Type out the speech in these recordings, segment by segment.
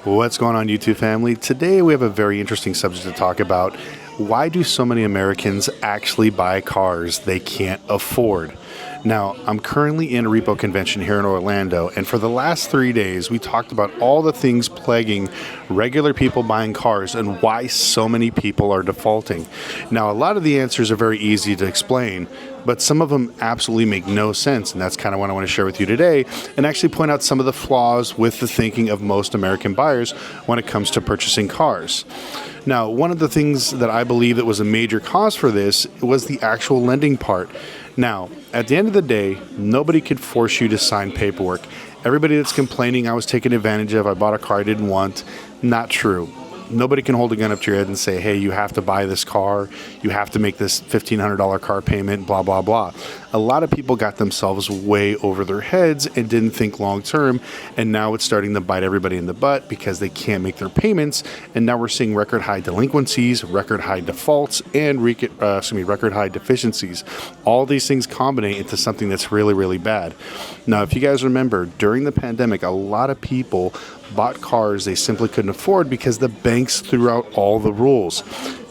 What's going on, YouTube family? Today we have a very interesting subject to talk about. Why do so many Americans actually buy cars they can't afford? Now, I'm currently in a repo convention here in Orlando, and for the last 3 days, we talked about all the things plaguing regular people buying cars and why so many people are defaulting. Now, a lot of the answers are very easy to explain, but some of them absolutely make no sense, and that's kind of what I want to share with you today, and actually point out some of the flaws with the thinking of most American buyers when it comes to purchasing cars. Now, one of the things that I believe that was a major cause for this was the actual lending part. Now, at the end of the day, nobody could force you to sign paperwork. Everybody that's complaining I was taken advantage of, I bought a car I didn't want, not true. Nobody can hold a gun up to your head and say, hey, you have to buy this car, you have to make this $1,500 car payment, blah, blah, blah. A lot of people got themselves way over their heads and didn't think long term, and now it's starting to bite everybody in the butt because they can't make their payments, and now we're seeing record high delinquencies, record high defaults, and record high deficiencies. All these things combine into something that's really, really bad. Now, if you guys remember, during the pandemic, a lot of people bought cars they simply couldn't afford because the banks threw out all the rules.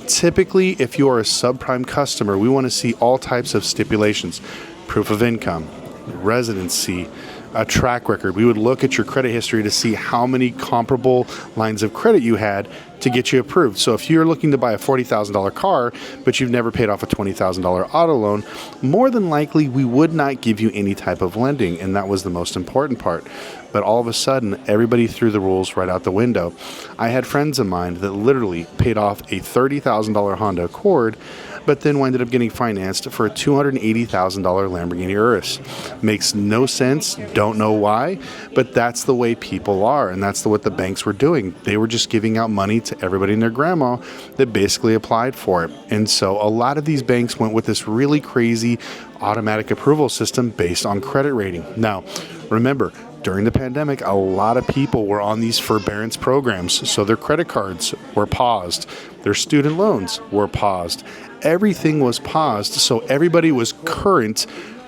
Typically, if you are a subprime customer, we want to see all types of stipulations: proof of income, residency, a track record. We would look at your credit history to see how many comparable lines of credit you had to get you approved. So if you're looking to buy a $40,000 car, but you've never paid off a $20,000 auto loan, more than likely we would not give you any type of lending, and that was the most important part. But all of a sudden, everybody threw the rules right out the window. I had friends of mine that literally paid off a $30,000 Honda Accord, but then ended up getting financed for a $280,000 Lamborghini Urus. Makes no sense, don't know why, but that's the way people are, and that's what the banks were doing. They were just giving out money to everybody and their grandma that basically applied for it. And so a lot of these banks went with this really crazy automatic approval system based on credit rating. Now, remember, during the pandemic, a lot of people were on these forbearance programs, so their credit cards were paused, their student loans were paused. Everything was paused, so everybody was current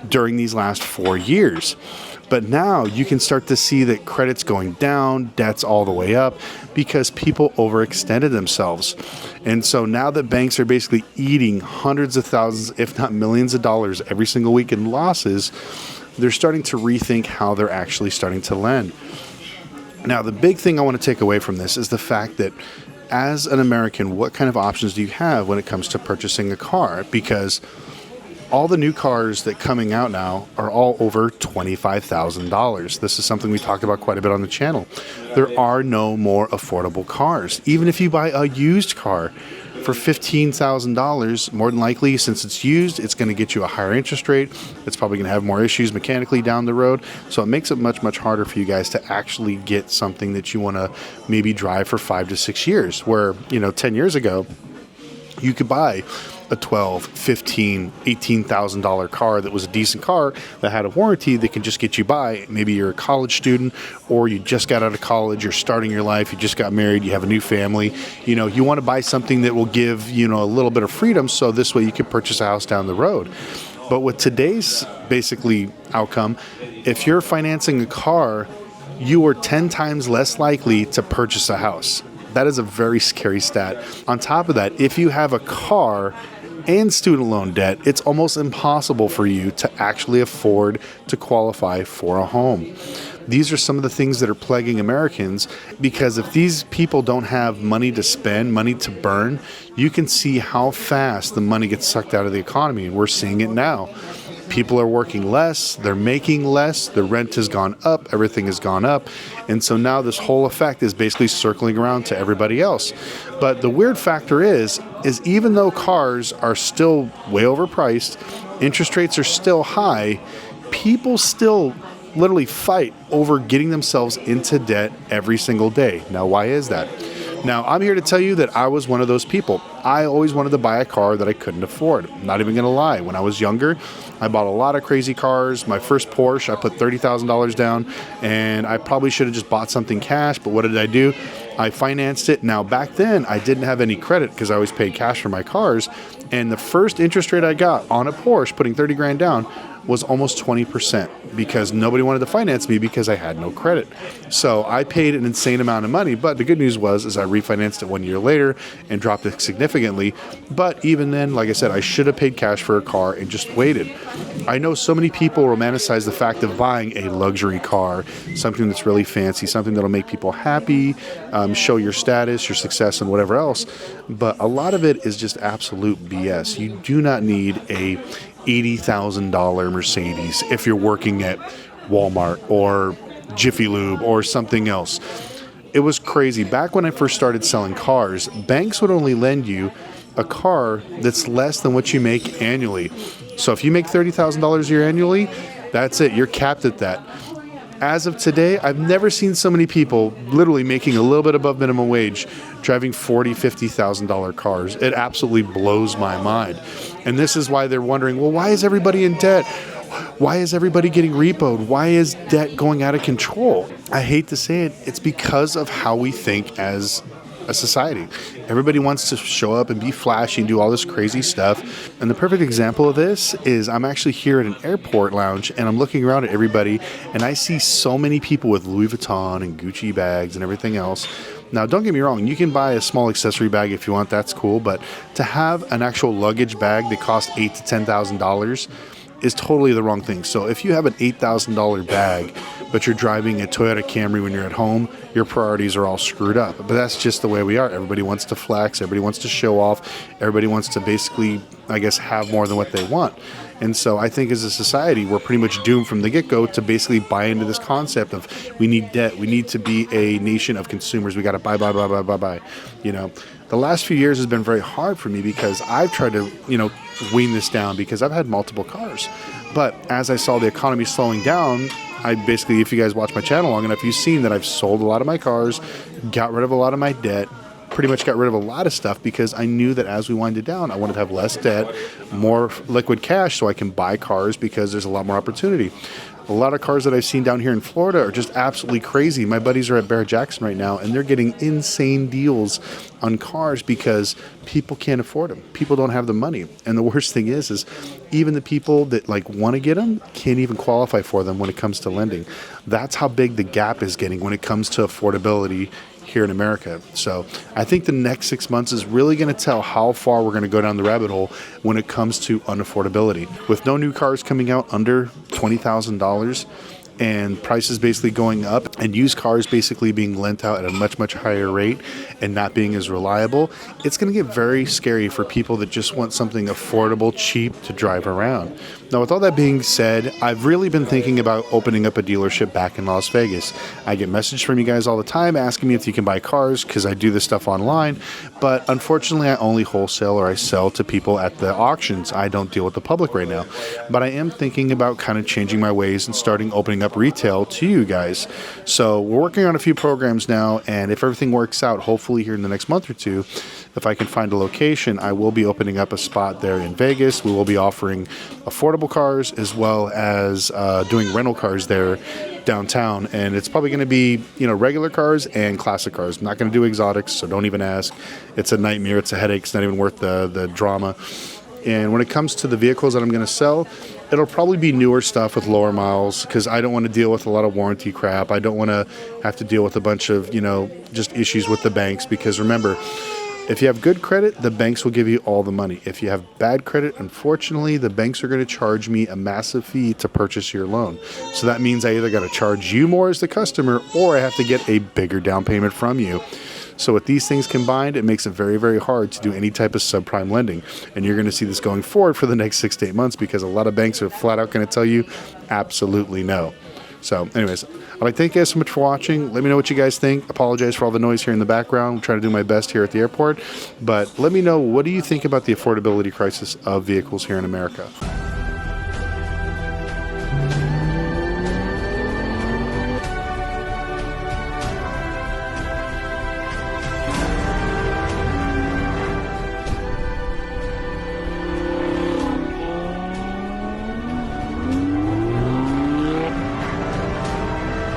during these last 4 years. But now you can start to see that credit's going down, debt's all the way up, because people overextended themselves. And so now that banks are basically eating hundreds of thousands, if not millions of dollars every single week in losses, they're starting to rethink how they're actually starting to lend. Now, the big thing I want to take away from this is the fact that as an American, what kind of options do you have when it comes to purchasing a car? Because all the new cars that coming out now are all over $25,000. This is something we talked about quite a bit on the channel. There are no more affordable cars. Even if you buy a used car for $15,000, more than likely, since it's used, it's going to get you a higher interest rate. It's probably going to have more issues mechanically down the road. So it makes it much, much harder for you guys to actually get something that you want to maybe drive for 5 to 6 years, where, 10 years ago, you could buy a $12,000, $15,000, $18,000 car that was a decent car that had a warranty that can just get you by. Maybe you're a college student, or you just got out of college, you're starting your life, you just got married, you have a new family. You want to buy something that will give, a little bit of freedom, so this way you can purchase a house down the road. But with today's basically outcome, if you're financing a car, you are 10 times less likely to purchase a house. That is a very scary stat. On top of that, if you have a car and student loan debt, it's almost impossible for you to actually afford to qualify for a home. These are some of the things that are plaguing Americans, because if these people don't have money to spend, money to burn, you can see how fast the money gets sucked out of the economy, and we're seeing it now. People are working less, they're making less, the rent has gone up, everything has gone up, and so now this whole effect is basically circling around to everybody else. But the weird factor is even though cars are still way overpriced, interest rates are still high, people still literally fight over getting themselves into debt every single day. Now, why is that? Now, I'm here to tell you that I was one of those people. I always wanted to buy a car that I couldn't afford. I'm not even going to lie. When I was younger, I bought a lot of crazy cars. My first Porsche, I put $30,000 down, and I probably should have just bought something cash, but what did I do? I financed it. Now, back then, I didn't have any credit because I always paid cash for my cars, and the first interest rate I got on a Porsche, putting 30 grand down, was almost 20% because nobody wanted to finance me because I had no credit. So I paid an insane amount of money, but the good news was I refinanced it 1 year later and dropped it significantly. But even then, like I said, I should have paid cash for a car and just waited. I know so many people romanticize the fact of buying a luxury car, something that's really fancy, something that'll make people happy, show your status, your success, and whatever else. But a lot of it is just absolute BS. You do not need a $80,000 Mercedes if you're working at Walmart or Jiffy Lube or something else. It was crazy. Back when I first started selling cars, banks would only lend you a car that's less than what you make annually. So if you make $30,000 a year annually, that's it. You're capped at that. As of today, I've never seen so many people literally making a little bit above minimum wage driving $40,000, $50,000 cars. It absolutely blows my mind. And this is why they're wondering, well, why is everybody in debt? Why is everybody getting repoed? Why is debt going out of control? I hate to say it, it's because of how we think as a society. Everybody wants to show up and be flashy and do all this crazy stuff. And the perfect example of this is I'm actually here at an airport lounge and I'm looking around at everybody and I see so many people with Louis Vuitton and Gucci bags and everything else. Now, don't get me wrong, you can buy a small accessory bag if you want, that's cool. But to have an actual luggage bag that costs $8,000 to $10,000 is totally the wrong thing. So if you have an $8,000 bag, but you're driving a Toyota Camry when you're at home, your priorities are all screwed up. But that's just the way we are. Everybody wants to flex. Everybody wants to show off. Everybody wants to basically, I guess, have more than what they want. And so I think as a society, we're pretty much doomed from the get-go to basically buy into this concept of we need debt. We need to be a nation of consumers. We got to buy. You know, the last few years has been very hard for me because I've tried to, wean this down because I've had multiple cars. But as I saw the economy slowing down, I basically, if you guys watch my channel long enough, you've seen that I've sold a lot of my cars, got rid of a lot of my debt, pretty much got rid of a lot of stuff because I knew that as we winded down, I wanted to have less debt, more liquid cash so I can buy cars because there's a lot more opportunity. A lot of cars that I've seen down here in Florida are just absolutely crazy. My buddies are at Barrett-Jackson right now, and they're getting insane deals on cars because people can't afford them. People don't have the money. And the worst thing is even the people that want to get them can't even qualify for them when it comes to lending. That's how big the gap is getting when it comes to affordability here in America. So I think the next 6 months is really going to tell how far we're going to go down the rabbit hole when it comes to unaffordability. With no new cars coming out under $20,000 and prices basically going up and used cars basically being lent out at a much, much higher rate and not being as reliable, it's going to get very scary for people that just want something affordable, cheap to drive around. Now, with all that being said, I've really been thinking about opening up a dealership back in Las Vegas. I get messages from you guys all the time asking me if you can buy cars because I do this stuff online, but unfortunately I only wholesale or I sell to people at the auctions. I don't deal with the public right now, but I am thinking about kind of changing my ways and starting opening up retail to you guys. So we're working on a few programs now, and if everything works out, hopefully here in the next month or two, if I can find a location, I will be opening up a spot there in Vegas. We will be offering affordable cars as well as doing rental cars there downtown, and it's probably going to be regular cars and classic cars. I'm not going to do exotics, so don't even ask. It's a nightmare. It's a headache. It's not even worth the drama. And when it comes to the vehicles that I'm going to sell, it'll probably be newer stuff with lower miles because I don't want to deal with a lot of warranty crap. I don't want to have to deal with a bunch of just issues with the banks, because remember, if you have good credit, the banks will give you all the money. If you have bad credit, unfortunately, the banks are going to charge me a massive fee to purchase your loan. So that means I either got to charge you more as the customer or I have to get a bigger down payment from you. So with these things combined, it makes it very, very hard to do any type of subprime lending. And you're going to see this going forward for the next 6 to 8 months because a lot of banks are flat out going to tell you absolutely no. So anyways, I'd like to thank you guys so much for watching. Let me know what you guys think. Apologize for all the noise here in the background. I'm trying to do my best here at the airport. But let me know, what do you think about the affordability crisis of vehicles here in America?